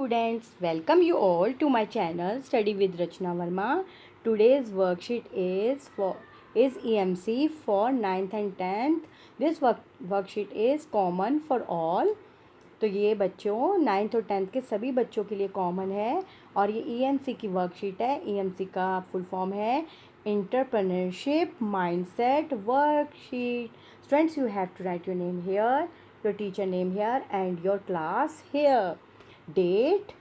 students, welcome you all to my channel Study with Rachna Verma. Today's worksheet is EMC for 9th and 10th. This worksheet is common for all. तो ये बच्चों 9th और 10th के सभी बच्चों के लिए कॉमन है और ये EMC की वर्कशीट है. EMC का फुल फॉर्म है Entrepreneurship Mindset Worksheet. Students, you have to write your name here, your teacher name here and your class here. Date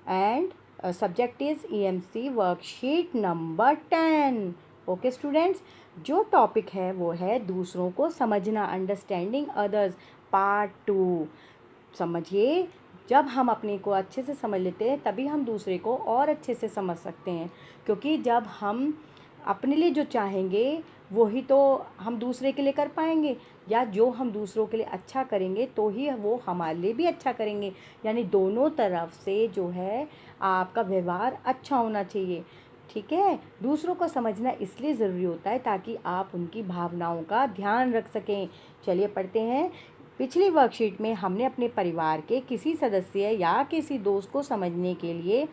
and subject is EMC worksheet number 10. Okay students, जो topic है वो है दूसरों को समझना, understanding others, part 2. समझिए, जब हम अपने को अच्छे से समझ लेते हैं तभी हम दूसरे को और अच्छे से समझ सकते हैं, क्योंकि जब हम अपने लिए जो चाहेंगे वही तो हम दूसरे के लिए कर पाएंगे, या जो हम दूसरों के लिए अच्छा करेंगे तो ही वो हमारे लिए भी अच्छा करेंगे. यानी दोनों तरफ से जो है आपका व्यवहार अच्छा होना चाहिए. ठीक है, दूसरों को समझना इसलिए ज़रूरी होता है ताकि आप उनकी भावनाओं का ध्यान रख सकें. चलिए पढ़ते हैं. पिछली वर्कशीट में हमने अपने परिवार के किसी सदस्य या किसी दोस्त को समझने के लिए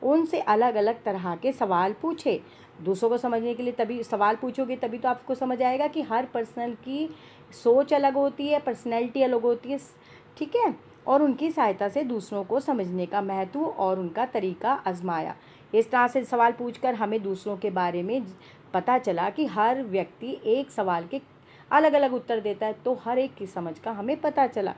उनसे अलग अलग तरह के सवाल पूछे. दूसरों को समझने के लिए तभी सवाल पूछोगे तभी तो आपको समझ आएगा कि हर पर्सन की सोच अलग होती है, पर्सनैलिटी अलग होती है. ठीक है, और उनकी सहायता से दूसरों को समझने का महत्व और उनका तरीका आजमाया. इस तरह से सवाल पूछकर हमें दूसरों के बारे में पता चला कि हर व्यक्ति एक सवाल के अलग अलग उत्तर देता है, तो हर एक की समझ का हमें पता चला.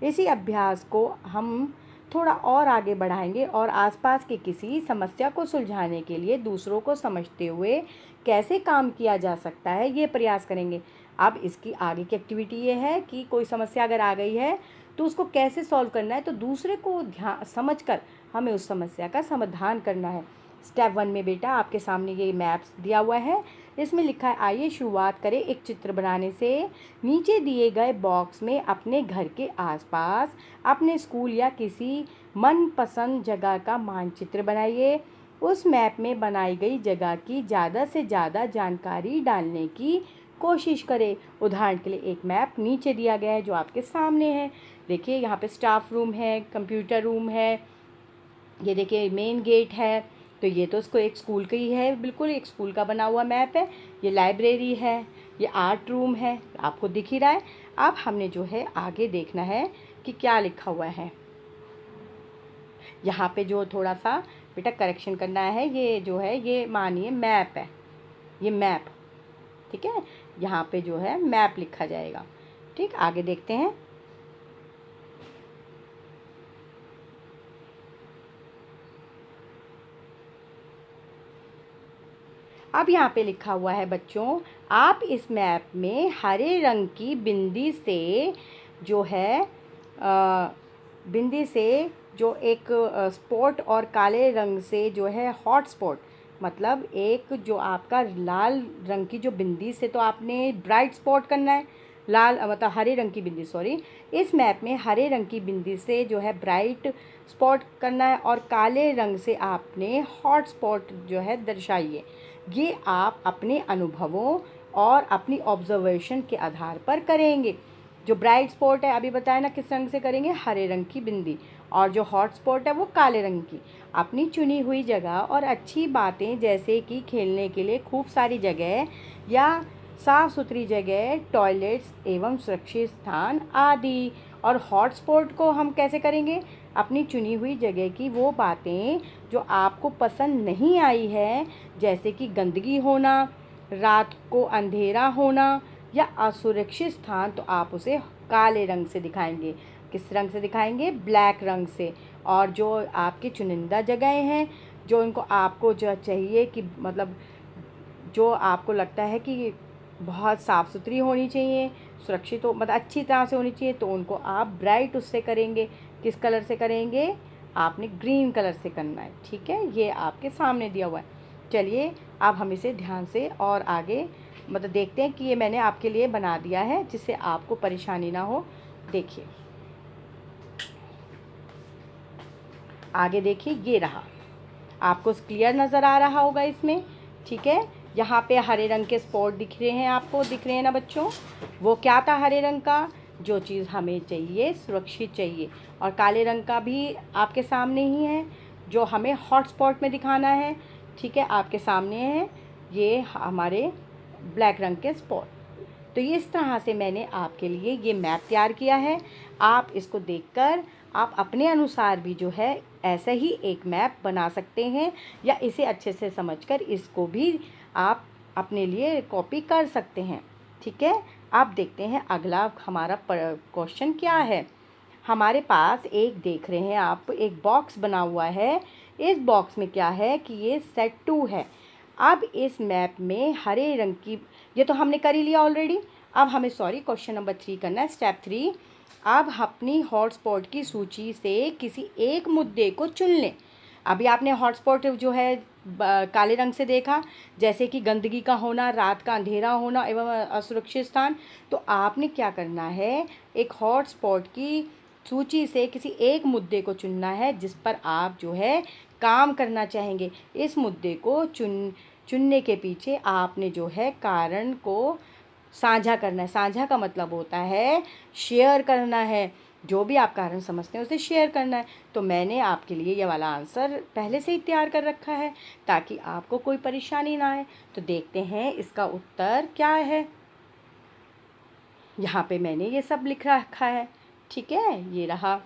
इसी अभ्यास को हम थोड़ा और आगे बढ़ाएंगे और आसपास की किसी समस्या को सुलझाने के लिए दूसरों को समझते हुए कैसे काम किया जा सकता है ये प्रयास करेंगे. अब इसकी आगे की एक्टिविटी ये है कि कोई समस्या अगर आ गई है तो उसको कैसे सॉल्व करना है, तो दूसरे को ध्यान समझकर हमें उस समस्या का समाधान करना है. स्टेप 1 में बेटा आपके सामने ये मैप्स दिया हुआ है. इसमें लिखा है आइए शुरुआत करें एक चित्र बनाने से. नीचे दिए गए बॉक्स में अपने घर के आसपास, अपने स्कूल या किसी मनपसंद जगह का मानचित्र बनाइए. उस मैप में बनाई गई जगह की ज़्यादा से ज़्यादा जानकारी डालने की कोशिश करें. उदाहरण के लिए एक मैप नीचे दिया गया है जो आपके सामने है. देखिए यहाँ पे स्टाफ रूम है, कंप्यूटर रूम है, ये देखिए मेन गेट है. तो ये तो इसको एक स्कूल का ही है, बिल्कुल एक स्कूल का बना हुआ मैप है. ये लाइब्रेरी है, ये आर्ट रूम है, आपको दिख ही रहा है. अब हमने जो है आगे देखना है कि क्या लिखा हुआ है. यहाँ पे जो थोड़ा सा बेटा करेक्शन करना है, ये जो है ये मानिए मैप है, ये मैप. ठीक है, यहाँ पे जो है मैप लिखा जाएगा. ठीक, आगे देखते हैं. अब यहाँ पे लिखा हुआ है बच्चों, आप इस मैप में हरे रंग की बिंदी से जो है बिंदी से जो एक स्पॉट और काले रंग से जो है हॉट स्पॉट, मतलब एक जो आपका लाल रंग की जो बिंदी से तो आपने ब्राइट स्पॉट करना है, लाल मतलब हरे रंग की बिंदी, सॉरी, इस मैप में हरे रंग की बिंदी से जो है ब्राइट स्पॉट करना है और काले रंग से आपने हॉट स्पॉट जो है दर्शाइए. ये आप अपने अनुभवों और अपनी ऑब्जर्वेशन के आधार पर करेंगे. जो ब्राइट स्पॉट है अभी बताया ना किस रंग से करेंगे, हरे रंग की बिंदी, और जो हॉट स्पॉट है वो काले रंग की. अपनी चुनी हुई जगह और अच्छी बातें जैसे कि खेलने के लिए खूब सारी जगह या साफ़ सुथरी जगह, टॉयलेट्स एवं सुरक्षित स्थान आदि. और हॉट स्पॉट को हम कैसे करेंगे, अपनी चुनी हुई जगह की वो बातें जो आपको पसंद नहीं आई है, जैसे कि गंदगी होना, रात को अंधेरा होना या असुरक्षित स्थान, तो आप उसे काले रंग से दिखाएंगे. किस रंग से दिखाएंगे, ब्लैक रंग से. और जो आपकी चुनिंदा जगहें हैं, जो इनको आपको जो चाहिए कि मतलब जो आपको लगता है कि बहुत साफ़ सुथरी होनी चाहिए, सुरक्षित हो, मतलब अच्छी तरह से होनी चाहिए, तो उनको आप ब्राइट उससे करेंगे. किस कलर से करेंगे, आपने ग्रीन कलर से करना है. ठीक है, ये आपके सामने दिया हुआ है. चलिए अब हम इसे ध्यान से और आगे मतलब देखते हैं कि ये मैंने आपके लिए बना दिया है जिससे आपको परेशानी ना हो. देखिए आगे देखिए, ये रहा, आपको क्लियर नज़र आ रहा होगा इसमें. ठीक है, यहाँ पे हरे रंग के स्पॉट दिख रहे हैं, आपको दिख रहे हैं ना बच्चों. वो क्या था हरे रंग का, जो चीज़ हमें चाहिए सुरक्षित चाहिए। और काले रंग का भी आपके सामने ही है, जो हमें हॉटस्पॉट में दिखाना है। ठीक है, आपके सामने है ये हमारे ब्लैक रंग के स्पॉट। तो ये इस तरह से मैंने आपके लिए ये मैप तैयार किया है। आप इसको देखकर आप अपने अनुसार भी जो है ऐसे ही एक मैप बना सकते हैं, या इसे अच्छे से समझकर इसको भी आप अपने लिए कॉपी कर सकते हैं। ठीक है, आप देखते हैं अगला हमारा क्वेश्चन क्या है। हमारे पास एक देख रहे हैं आप, एक बॉक्स बना हुआ है। इस बॉक्स में क्या है कि ये सेट 2 है। अब इस मैप में हरे रंग की, ये तो हमने कर ही लिया ऑलरेडी। अब हमें क्वेश्चन नंबर 3 करना है, स्टेप 3। अब अपनी हॉटस्पॉट की सूची से किसी एक मुद्दे को चुन लें। अभी आपने हॉटस्पॉट जो है काले रंग से देखा, जैसे कि गंदगी का होना, रात का अंधेरा होना एवं असुरक्षित स्थान। तो आपने क्या करना है, एक हॉटस्पॉट की सूची से किसी एक मुद्दे को चुनना है जिस पर आप जो है काम करना चाहेंगे। इस मुद्दे को चुनने के पीछे आपने जो है कारण को साझा करना है। साझा का मतलब होता है शेयर करना है। जो भी आप कारण समझते हैं उसे शेयर करना है। तो मैंने आपके लिए ये वाला आंसर पहले से ही तैयार कर रखा है ताकि आपको कोई परेशानी ना आए। तो देखते हैं इसका उत्तर क्या है। यहाँ पे मैंने ये सब लिख रखा है। ठीक है, ये रहा।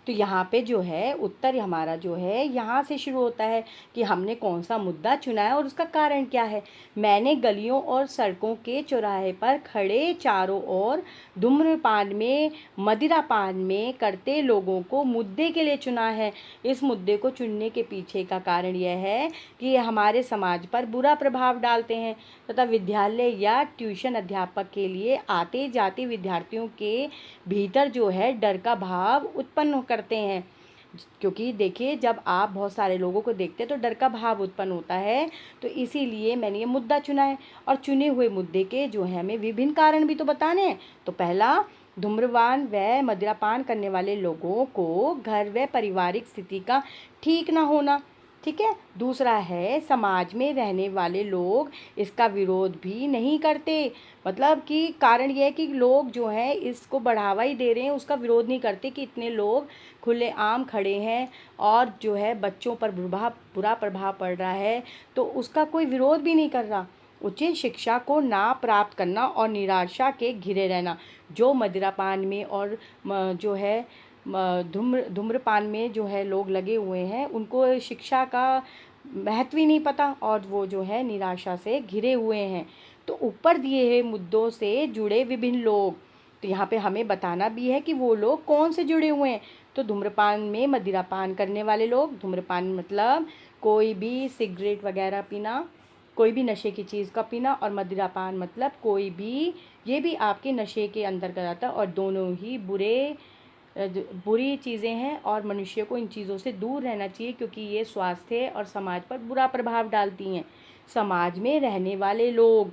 तो यहाँ पे जो है उत्तर हमारा जो है यहाँ से शुरू होता है कि हमने कौन सा मुद्दा चुना है और उसका कारण क्या है। मैंने गलियों और सड़कों के चौराहे पर खड़े चारों ओर धूम्रपान में मदिरापान में करते लोगों को मुद्दे के लिए चुना है। इस मुद्दे को चुनने के पीछे का कारण यह है कि ये हमारे समाज पर बुरा प्रभाव डालते हैं तथा विद्यालय या ट्यूशन अध्यापक के लिए आते जाते विद्यार्थियों के भीतर जो है डर का भाव उत्पन्न करते हैं। क्योंकि देखिए, जब आप बहुत सारे लोगों को देखते हैं तो डर का भाव उत्पन्न होता है। तो इसीलिए मैंने ये मुद्दा चुना है। और चुने हुए मुद्दे के जो है हमें विभिन्न कारण भी तो बताने हैं। तो पहला, धूम्रपान व मदिरापान करने वाले लोगों को घर व पारिवारिक स्थिति का ठीक ना होना। ठीक है, दूसरा है समाज में रहने वाले लोग इसका विरोध भी नहीं करते। मतलब कि कारण यह है कि लोग जो हैं इसको बढ़ावा ही दे रहे हैं, उसका विरोध नहीं करते कि इतने लोग खुलेआम खड़े हैं और जो है बच्चों पर बुरा प्रभाव पड़ रहा है तो उसका कोई विरोध भी नहीं कर रहा। उचित शिक्षा को ना प्राप्त करना और निराशा के घिरे रहना। जो मदिरापान में और जो है धूम्रपान में जो है लोग लगे हुए हैं उनको शिक्षा का महत्व ही नहीं पता और वो जो है निराशा से घिरे हुए हैं। तो ऊपर दिए हुए मुद्दों से जुड़े विभिन्न लोग, तो यहाँ पे हमें बताना भी है कि वो लोग कौन से जुड़े हुए हैं। तो धूम्रपान में मदिरापान करने वाले लोग, धूम्रपान मतलब कोई भी सिगरेट वगैरह पीना, कोई भी नशे की चीज़ का पीना, और मदिरापान मतलब कोई भी, ये भी आपके नशे के अंतर्गत आता है और दोनों ही बुरी चीज़ें हैं और मनुष्य को इन चीज़ों से दूर रहना चाहिए क्योंकि ये स्वास्थ्य और समाज पर बुरा प्रभाव डालती हैं। समाज में रहने वाले लोग,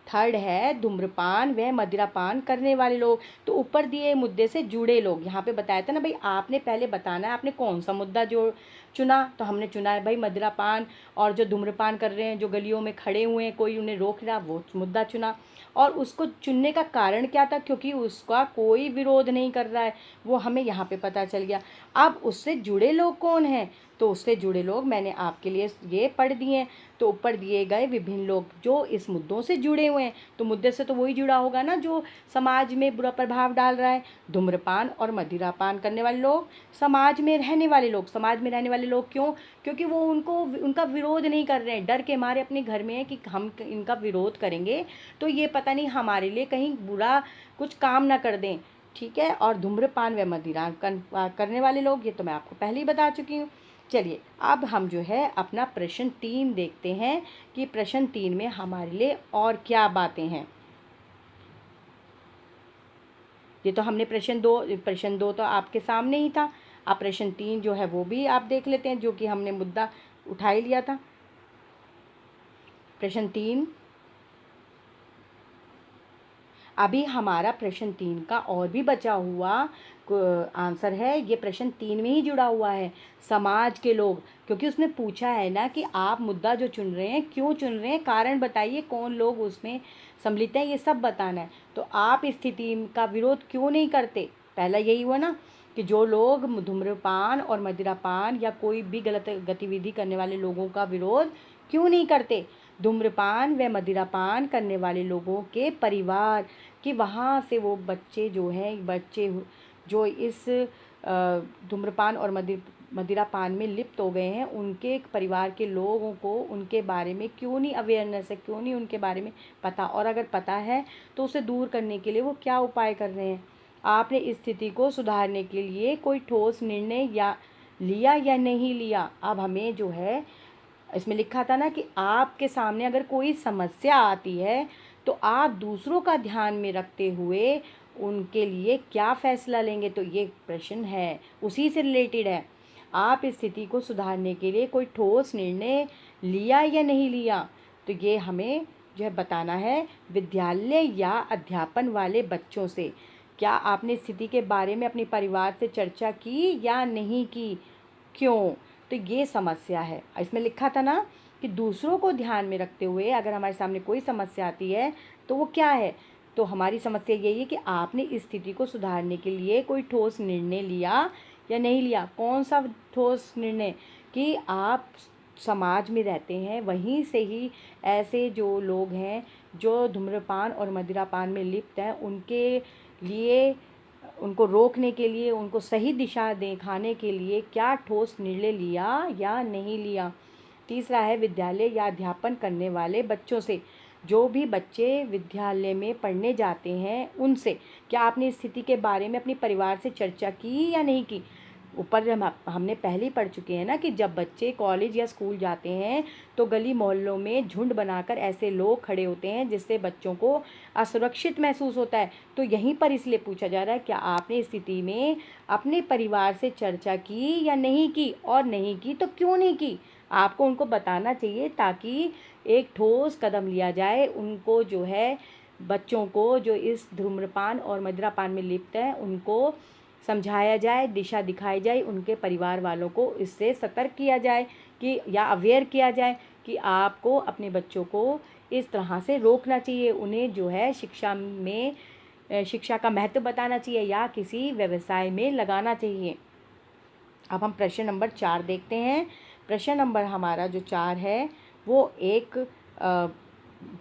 थर्ड है धूम्रपान व मदिरापान करने वाले लोग। तो ऊपर दिए मुद्दे से जुड़े लोग, यहाँ पे बताया था ना भाई, आपने पहले बताना है आपने कौन सा मुद्दा जो चुना। तो हमने चुना है भाई मदिरापान, और जो धूम्रपान कर रहे हैं जो गलियों में खड़े हुए हैं कोई उन्हें रोक रहा, वो मुद्दा चुना। और उसको चुनने का कारण क्या था, क्योंकि उसका कोई विरोध नहीं कर रहा है, वो हमें यहाँ पे पता चल गया। अब उससे जुड़े लोग कौन हैं, तो उससे जुड़े लोग मैंने आपके लिए ये पढ़ दिए हैं। तो ऊपर दिए गए विभिन्न लोग जो इस मुद्दों से जुड़े हुए हैं, तो मुद्दे से तो वही जुड़ा होगा ना जो समाज में बुरा प्रभाव डाल रहा है। धूम्रपान और मदिरापान करने वाले लोग, समाज में रहने वाले लोग। समाज में रहने वाले लोग क्यों, क्योंकि वो उनका विरोध नहीं कर रहे हैं, डर के मारे अपने घर में है कि हम इनका विरोध करेंगे तो ये पता नहीं हमारे लिए कहीं बुरा कुछ काम ना कर दें। ठीक है, और धूम्रपान व मदिरा करने वाले लोग, ये तो मैं आपको पहले ही बता चुकी हूँ। चलिए अब हम जो है अपना प्रश्न 3 देखते हैं कि प्रश्न 3 में हमारे लिए और क्या बातें हैं। ये तो हमने प्रश्न दो तो आपके सामने ही था। अब प्रश्न 3 जो है वो भी आप देख लेते हैं, जो कि हमने मुद्दा उठा ही लिया था। प्रश्न 3, अभी हमारा प्रश्न 3 का और भी बचा हुआ आंसर है, ये प्रश्न 3 में ही जुड़ा हुआ है, समाज के लोग। क्योंकि उसने पूछा है ना कि आप मुद्दा जो चुन रहे हैं क्यों चुन रहे हैं, कारण बताइए, कौन लोग उसमें सम्मिलित हैं, ये सब बताना है। तो आप स्थिति का विरोध क्यों नहीं करते, पहला यही हुआ ना कि जो लोग धूम्रपान और मदिरापान या कोई भी गलत गतिविधि करने वाले लोगों का विरोध क्यों नहीं करते। धूम्रपान व मदिरापान करने वाले लोगों के परिवार कि वहाँ से वो बच्चे जो हैं, बच्चे जो इस धूम्रपान और मदिरापान में लिप्त हो गए हैं, उनके परिवार के लोगों को उनके बारे में क्यों नहीं अवेयरनेस है, क्यों नहीं उनके बारे में पता, और अगर पता है तो उसे दूर करने के लिए वो क्या उपाय कर रहे हैं। आपने इस स्थिति को सुधारने के लिए कोई ठोस निर्णय या लिया या नहीं लिया। अब हमें जो है इसमें लिखा था ना कि आपके सामने अगर कोई समस्या आती है तो आप दूसरों का ध्यान में रखते हुए उनके लिए क्या फ़ैसला लेंगे। तो ये प्रश्न है, उसी से रिलेटेड है। आप इस स्थिति को सुधारने के लिए कोई ठोस निर्णय लिया या नहीं लिया। तो ये हमें जो है बताना है विद्यालय या अध्यापन वाले बच्चों से। क्या आपने स्थिति के बारे में अपने परिवार से चर्चा की या नहीं की, क्यों। तो ये समस्या है। इसमें लिखा था ना कि दूसरों को ध्यान में रखते हुए अगर हमारे सामने कोई समस्या आती है तो वो क्या है। तो हमारी समस्या यही है कि आपने इस स्थिति को सुधारने के लिए कोई ठोस निर्णय लिया या नहीं लिया। कौन सा ठोस निर्णय, कि आप समाज में रहते हैं, वहीं से ही ऐसे जो लोग हैं जो धूम्रपान और मदिरापान में लिप्त हैं, उनके लिए, उनको रोकने के लिए, उनको सही दिशा दिखाने के लिए क्या ठोस निर्णय लिया या नहीं लिया। तीसरा है विद्यालय या अध्यापन करने वाले बच्चों से। जो भी बच्चे विद्यालय में पढ़ने जाते हैं उनसे क्या आपने स्थिति के बारे में अपने परिवार से चर्चा की या नहीं की। ऊपर हमने पहले ही पढ़ चुके हैं ना कि जब बच्चे कॉलेज या स्कूल जाते हैं तो गली मोहल्लों में झुंड बनाकर ऐसे लोग खड़े होते हैं जिससे बच्चों को असुरक्षित महसूस होता है। तो यहीं पर इसलिए पूछा जा रहा है क्या आपने स्थिति में अपने परिवार से चर्चा की या नहीं की, और नहीं की तो क्यों नहीं की। आपको उनको बताना चाहिए ताकि एक ठोस कदम लिया जाए, उनको जो है बच्चों को जो इस धूम्रपान और मदिरापान में लिप्त हैं उनको समझाया जाए, दिशा दिखाई जाए, उनके परिवार वालों को इससे सतर्क किया जाए कि या अवेयर किया जाए कि आपको अपने बच्चों को इस तरह से रोकना चाहिए। उन्हें जो है शिक्षा में शिक्षा का महत्व बताना चाहिए या किसी व्यवसाय में लगाना चाहिए। अब हम प्रश्न नंबर 4 देखते हैं। प्रश्न नंबर हमारा जो 4 है वो एक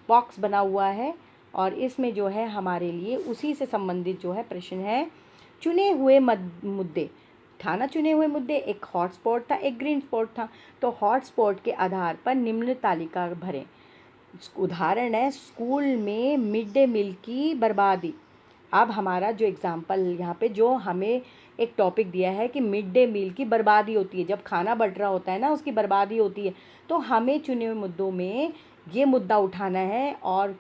बॉक्स बना हुआ है और इसमें जो है हमारे लिए उसी से संबंधित जो है प्रश्न है। चुने हुए मुद्दे था ना, चुने हुए मुद्दे, एक हॉटस्पॉट था, एक ग्रीन स्पॉट था। तो हॉटस्पॉट के आधार पर निम्न तालिका भरें। उदाहरण है स्कूल में मिड डे मील की बर्बादी। अब हमारा जो एग्ज़ाम्पल यहाँ पे जो हमें एक टॉपिक दिया है कि मिड डे मील की बर्बादी होती है, जब खाना बढ़ रहा होता है ना उसकी बर्बादी होती है। तो हमें चुने हुए मुद्दों में ये मुद्दा उठाना है और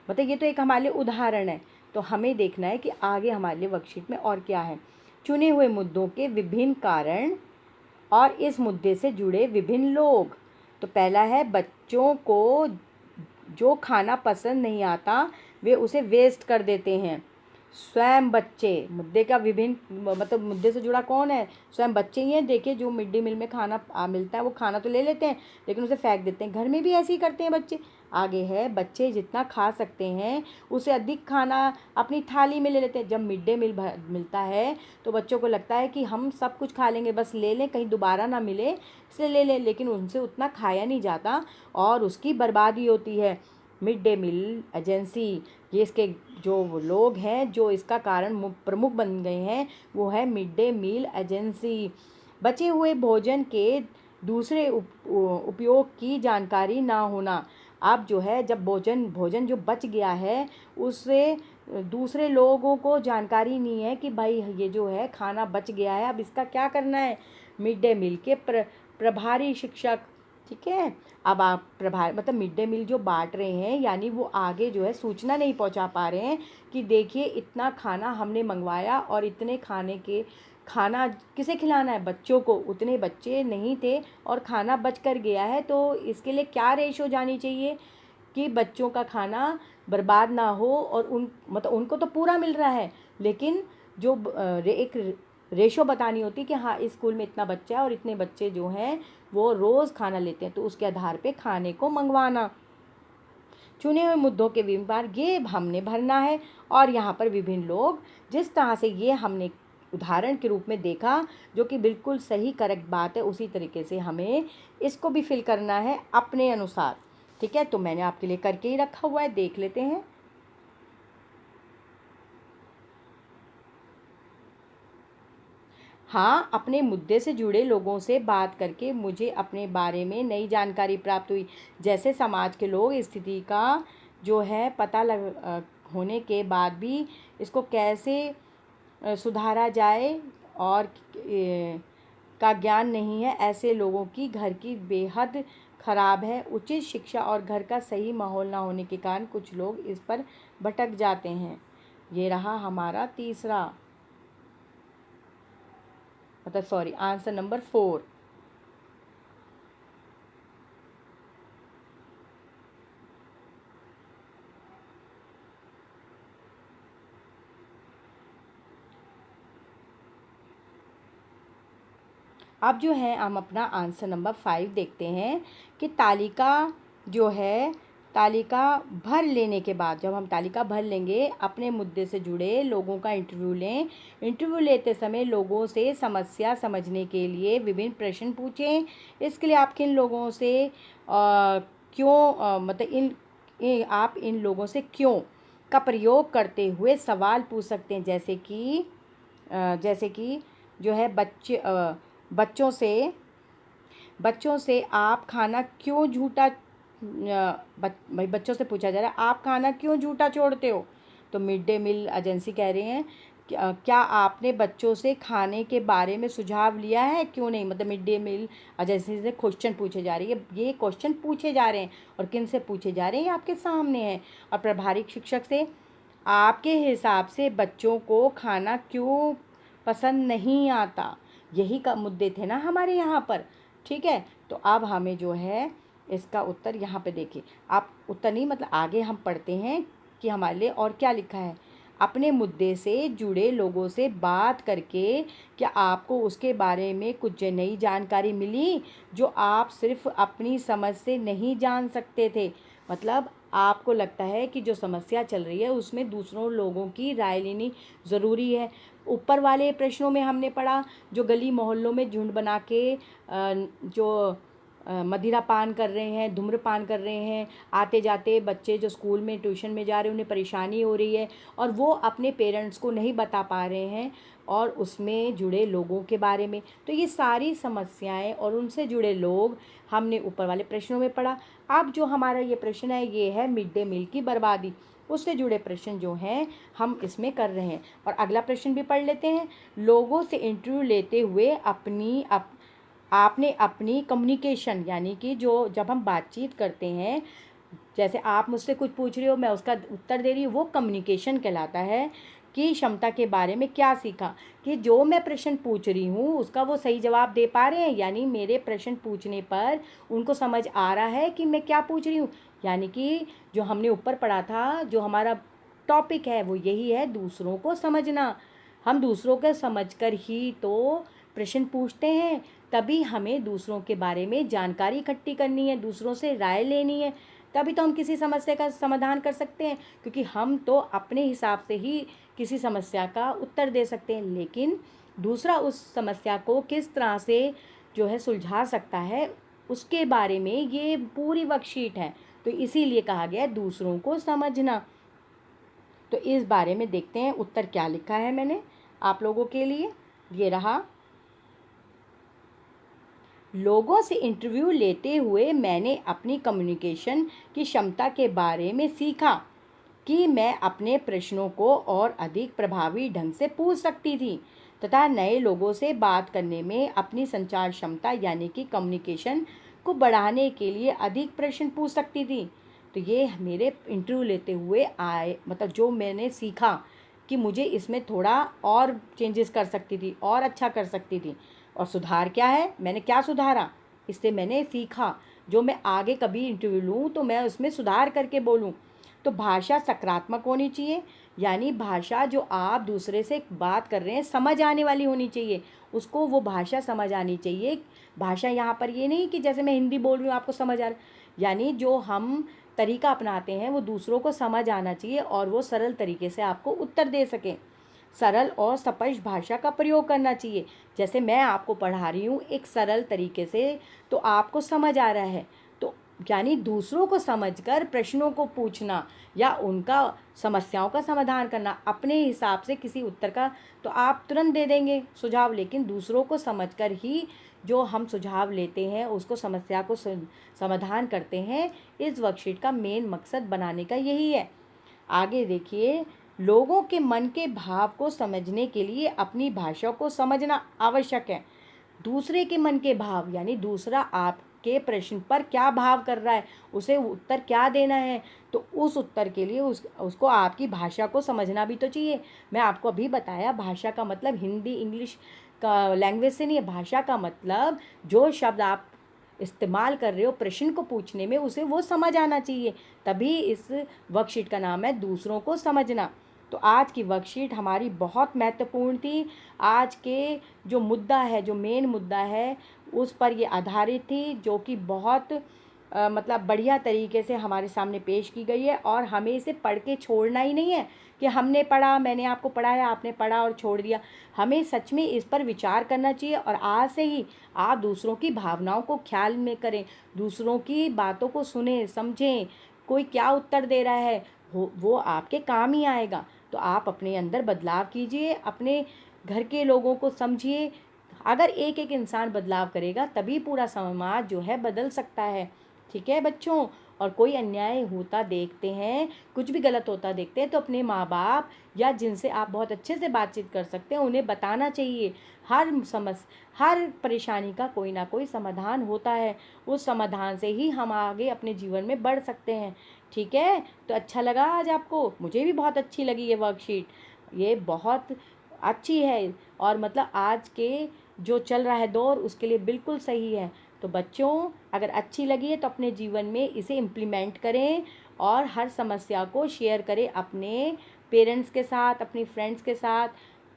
मतलब ये तो एक हमारे लिए उदाहरण है। तो हमें देखना है कि आगे हमारे लिए वर्कशीट में और क्या है। चुने हुए मुद्दों के विभिन्न कारण और इस मुद्दे से जुड़े विभिन्न लोग। तो पहला है बच्चों को जो खाना पसंद नहीं आता वे उसे वेस्ट कर देते हैं। स्वयं बच्चे, मुद्दे का विभिन्न मतलब मुद्दे से जुड़ा कौन है, स्वयं बच्चे ही हैं। देखिए जो मिड डे मील में खाना मिलता है वो खाना तो ले लेते हैं लेकिन उसे फेंक देते हैं। घर में भी ऐसे ही करते हैं बच्चे। आगे है बच्चे जितना खा सकते हैं उससे अधिक खाना अपनी थाली में ले लेते हैं। जब मिड डे मील मिलता है तो बच्चों को लगता है कि हम सब कुछ खा लेंगे, बस ले लें कहीं दोबारा ना मिले इसलिए ले लें, लेकिन उनसे उतना खाया नहीं जाता और उसकी बर्बादी होती है। मिड डे मील एजेंसी, ये इसके जो लोग हैं जो इसका कारण प्रमुख बन गए हैं वो है मिड डे मील एजेंसी। बचे हुए भोजन के दूसरे उपयोग की जानकारी ना होना। अब जो है जब भोजन जो बच गया है उससे दूसरे लोगों को जानकारी नहीं है कि भाई ये जो है खाना बच गया है अब इसका क्या करना है। मिड डे मील के प्रभारी शिक्षक, ठीक है। अब आप प्रभार मतलब मिड डे मील जो बांट रहे हैं यानी वो आगे जो है सूचना नहीं पहुंचा पा रहे हैं कि देखिए इतना खाना हमने मंगवाया और इतने खाना किसे खिलाना है, बच्चों को। उतने बच्चे नहीं थे और खाना बच कर गया है तो इसके लिए क्या रेशो जानी चाहिए, कि बच्चों का खाना बर्बाद ना हो, और मतलब उनको तो पूरा मिल रहा है, लेकिन जो एक रेशो बतानी होती कि हाँ इस स्कूल में इतना बच्चा है और इतने बच्चे जो हैं वो रोज़ खाना लेते हैं, तो उसके आधार पे खाने को मंगवाना। चुने हुए मुद्दों के विवरण ये हमने भरना है, और यहाँ पर विभिन्न लोग जिस तरह से ये हमने उदाहरण के रूप में देखा, जो कि बिल्कुल सही करेक्ट बात है, उसी तरीके से हमें इसको भी फिल करना है अपने अनुसार। ठीक है, तो मैंने आपके लिए करके ही रखा हुआ है, देख लेते हैं। हाँ, अपने मुद्दे से जुड़े लोगों से बात करके मुझे अपने बारे में नई जानकारी प्राप्त हुई, जैसे समाज के लोग स्थिति का जो है पता होने के बाद भी इसको कैसे सुधारा जाए, और का ज्ञान नहीं है, ऐसे लोगों की घर की बेहद खराब है। उचित शिक्षा और घर का सही माहौल ना होने के कारण कुछ लोग इस पर भटक जाते हैं। ये रहा हमारा तीसरा, मतलब सॉरी, आंसर नंबर 4। अब जो है हम अपना आंसर नंबर 5 देखते हैं कि तालिका जो है, तालिका भर लेने के बाद, जब हम तालिका भर लेंगे, अपने मुद्दे से जुड़े लोगों का इंटरव्यू लें। इंटरव्यू लेते समय लोगों से समस्या समझने के लिए विभिन्न प्रश्न पूछें। इसके लिए आप किन लोगों से क्यों मतलब आप इन लोगों से क्यों का प्रयोग करते हुए सवाल पूछ सकते हैं, जैसे कि जो है बच्चों से आप खाना क्यों झूठा भाई बच्चों से पूछा जा रहा है आप खाना क्यों झूठा छोड़ते हो। तो मिड डे मील एजेंसी कह रहे हैं क्या आपने बच्चों से खाने के बारे में सुझाव लिया है, क्यों नहीं। मतलब मिड डे मील एजेंसी से क्वेश्चन पूछे जा रही है, ये क्वेश्चन पूछे जा रहे हैं, और किन से पूछे जा रहे हैं, ये आपके सामने है। और प्रभारी शिक्षक से आपके हिसाब से बच्चों को खाना क्यों पसंद नहीं आता। यही का मुद्दे थे ना हमारे यहाँ पर। ठीक है, तो अब हमें जो है इसका उत्तर यहाँ पे देखिए, आप उत्तर नहीं मतलब आगे हम पढ़ते हैं कि हमारे लिए और क्या लिखा है। अपने मुद्दे से जुड़े लोगों से बात करके क्या आपको उसके बारे में कुछ नई जानकारी मिली जो आप सिर्फ अपनी समझ से नहीं जान सकते थे। मतलब आपको लगता है कि जो समस्या चल रही है उसमें दूसरों लोगों की राय लेनी ज़रूरी है। ऊपर वाले प्रश्नों में हमने पढ़ा जो गली मोहल्लों में झुंड बना के जो मदिरा पान कर रहे हैं, धूम्रपान कर रहे हैं, आते जाते बच्चे जो स्कूल में ट्यूशन में जा रहे हैं उन्हें परेशानी हो रही है, और वो अपने पेरेंट्स को नहीं बता पा रहे हैं, और उसमें जुड़े लोगों के बारे में। तो ये सारी समस्याएं और उनसे जुड़े लोग हमने ऊपर वाले प्रश्नों में पढ़ा। अब जो हमारा ये प्रश्न है ये है मिड डे मील की बर्बादी, उससे जुड़े प्रश्न जो हैं हम इसमें कर रहे हैं। और अगला प्रश्न भी पढ़ लेते हैं। लोगों से इंटरव्यू लेते हुए आपने अपनी कम्युनिकेशन, यानी कि जो जब हम बातचीत करते हैं, जैसे आप मुझसे कुछ पूछ रहे हो मैं उसका उत्तर दे रही हूँ, वो कम्युनिकेशन कहलाता है। कि क्षमता के बारे में क्या सीखा, कि जो मैं प्रश्न पूछ रही हूँ उसका वो सही जवाब दे पा रहे हैं, यानी मेरे प्रश्न पूछने पर उनको समझ आ रहा है कि मैं क्या पूछ रही हूँ। यानी कि जो हमने ऊपर पढ़ा था, जो हमारा टॉपिक है वो यही है, दूसरों को समझना। हम दूसरों को समझकर ही तो प्रश्न पूछते हैं, तभी हमें दूसरों के बारे में जानकारी इकट्ठी करनी है, दूसरों से राय लेनी है, तभी तो हम किसी समस्या का समाधान कर सकते हैं। क्योंकि हम तो अपने हिसाब से ही किसी समस्या का उत्तर दे सकते हैं, लेकिन दूसरा उस समस्या को किस तरह से जो है सुलझा सकता है उसके बारे में ये पूरी वर्कशीट है। तो इसीलिए कहा गया है दूसरों को समझना। तो इस बारे में देखते हैं उत्तर क्या लिखा है मैंने आप लोगों के लिए। ये रहा। लोगों से इंटरव्यू लेते हुए मैंने अपनी कम्युनिकेशन की क्षमता के बारे में सीखा कि मैं अपने प्रश्नों को और अधिक प्रभावी ढंग से पूछ सकती थी, तथा नए लोगों से बात करने में अपनी संचार क्षमता यानी कि कम्युनिकेशन को बढ़ाने के लिए अधिक प्रश्न पूछ सकती थी। तो ये मेरे इंटरव्यू लेते हुए आए, मतलब जो मैंने सीखा कि मुझे इसमें थोड़ा और चेंजेस कर सकती थी और अच्छा कर सकती थी। और सुधार क्या है, मैंने क्या सुधारा, इससे मैंने सीखा जो मैं आगे कभी इंटरव्यू लूँ तो मैं उसमें सुधार करके बोलूँ। तो भाषा सकारात्मक होनी चाहिए, यानी भाषा जो आप दूसरे से बात कर रहे हैं समझ आने वाली होनी चाहिए, उसको वो भाषा समझ आनी चाहिए। भाषा यहाँ पर ये नहीं कि जैसे मैं हिंदी बोल रही हूँ आपको समझ आ रहा, यानी जो हम तरीका अपनाते हैं वो दूसरों को समझ आना चाहिए और वो सरल तरीके से आपको उत्तर दे सकें। सरल और स्पष्ट भाषा का प्रयोग करना चाहिए। जैसे मैं आपको पढ़ा रही हूँ एक सरल तरीके से, तो आपको समझ आ रहा है, तो यानी दूसरों को समझकर प्रश्नों को पूछना या उनका समस्याओं का समाधान करना। अपने हिसाब से किसी उत्तर का तो आप तुरंत दे देंगे सुझाव, लेकिन दूसरों को समझकर ही जो हम सुझाव लेते हैं उसको समस्या को समाधान करते हैं। इस वर्कशीट का मेन मकसद बनाने का यही है। आगे देखिए, लोगों के मन के भाव को समझने के लिए अपनी भाषा को समझना आवश्यक है। दूसरे के मन के भाव, यानी दूसरा आपके प्रश्न पर क्या भाव कर रहा है, उसे उत्तर क्या देना है, तो उस उत्तर के लिए उसको आपकी भाषा को समझना भी तो चाहिए। मैं आपको अभी बताया भाषा का मतलब हिंदी इंग्लिश का लैंग्वेज से नहीं है। भाषा का मतलब जो शब्द आप इस्तेमाल कर रहे हो प्रश्न को पूछने में, उसे वो समझ आना चाहिए। तभी इस वर्कशीट का नाम है दूसरों को समझना। तो आज की वर्कशीट हमारी बहुत महत्वपूर्ण थी। आज के जो मुद्दा है, जो मेन मुद्दा है, उस पर ये आधारित थी, जो कि बहुत मतलब बढ़िया तरीके से हमारे सामने पेश की गई है। और हमें इसे पढ़ के छोड़ना ही नहीं है कि हमने पढ़ा, मैंने आपको पढ़ाया, आपने पढ़ा और छोड़ दिया। हमें सच में इस पर विचार करना चाहिए और आज से ही आप दूसरों की भावनाओं को ख्याल में करें, दूसरों की बातों को सुनें, समझें, कोई क्या उत्तर दे रहा है वो आपके काम ही आएगा। तो आप अपने अंदर बदलाव कीजिए, अपने घर के लोगों को समझिए। अगर एक एक इंसान बदलाव करेगा तभी पूरा समाज जो है बदल सकता है। ठीक है बच्चों, और कोई अन्याय होता देखते हैं, कुछ भी गलत होता देखते हैं, तो अपने माँ बाप या जिनसे आप बहुत अच्छे से बातचीत कर सकते हैं उन्हें बताना चाहिए। हर परेशानी का कोई ना कोई समाधान होता है, उस समाधान से ही हम आगे अपने जीवन में बढ़ सकते हैं। ठीक है, तो अच्छा लगा आज आपको? मुझे भी बहुत अच्छी लगी ये वर्कशीट, ये बहुत अच्छी है और मतलब आज के जो चल रहा है दौर उसके लिए बिल्कुल सही है। तो बच्चों, अगर अच्छी लगी है तो अपने जीवन में इसे इम्प्लीमेंट करें और हर समस्या को शेयर करें अपने पेरेंट्स के साथ, अपनी फ्रेंड्स के साथ।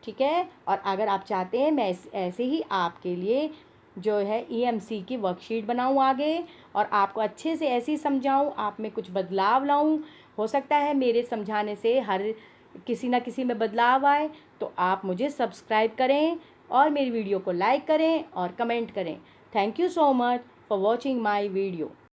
ठीक है, और अगर आप चाहते हैं मैं ऐसे ही आपके लिए जो है ईएमसी की वर्कशीट बनाऊं आगे और आपको अच्छे से ऐसे ही समझाऊं, आप में कुछ बदलाव लाऊं, हो सकता है मेरे समझाने से हर किसी ना किसी में बदलाव आए, तो आप मुझे सब्सक्राइब करें और मेरी वीडियो को लाइक करें और कमेंट करें। Thank you so much for watching my video.